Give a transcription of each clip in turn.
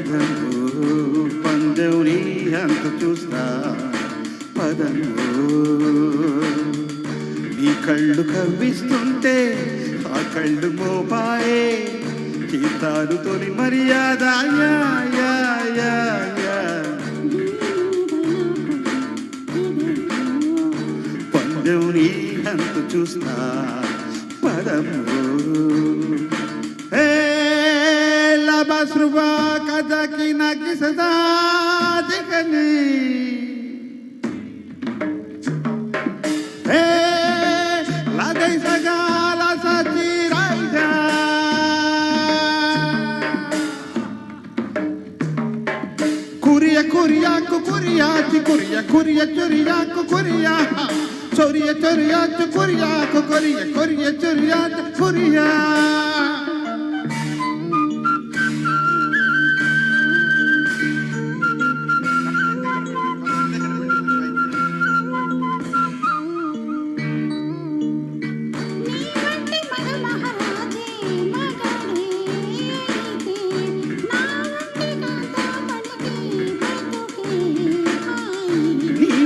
పదము పందెం నీ అంత చూస్తా పదము నీ కళ్ళు కవ్విస్తుంటే ఆ కళ్ళు మోపాయే చేస్తాను తొలి మర్యాద యా యా యా యా పందెం నీ అంత చూస్తా పదము Basruba kazaki naki sada dekani hey lagai sagala sachi raida kuriya kuriya ko kuriya chi kuriya kuriya choriya ko kuriya choriya choriya ko kuriya ko kuriya kuriya choriya kuriya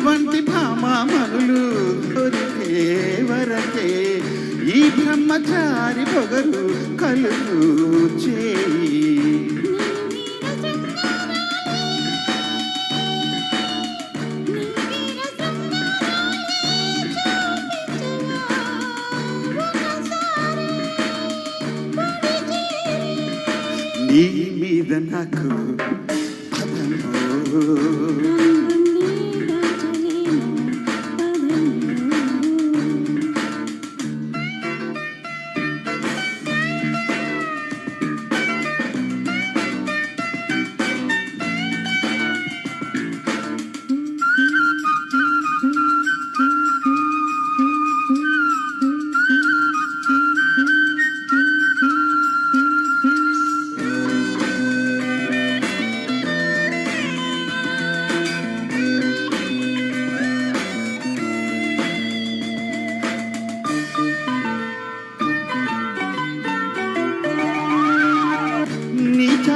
వంటి భామామనులు దొరికే వరకే ఈ బ్రహ్మచారి పొగరు కలుగు చేయి నీ మీద నాకు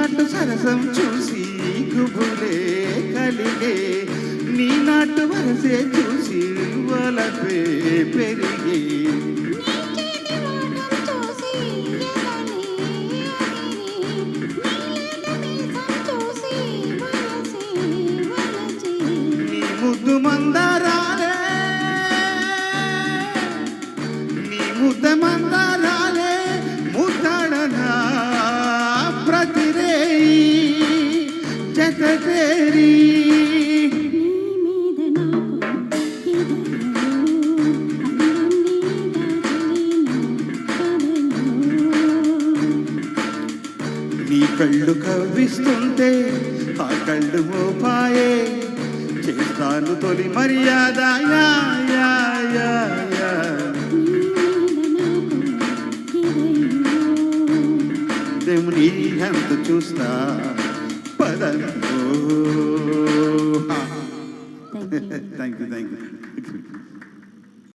చాటు సరసం చూసి గుబులే కలిగే నీ నాటు వరసే చూసి వలపే పెరిగే నీ ముద్దు మందారాలే నీ ముద్ద మందారాలే ముద్దాడనా జతేరి నీ కళ్ళు కవ్విస్తుంటే ఆ కళ్ళు మోపాయే చేస్తాను తొలి మర్యాద యా యా యా యా దేవుని అంత చూస్తా పదము థ్యాంక్ యూ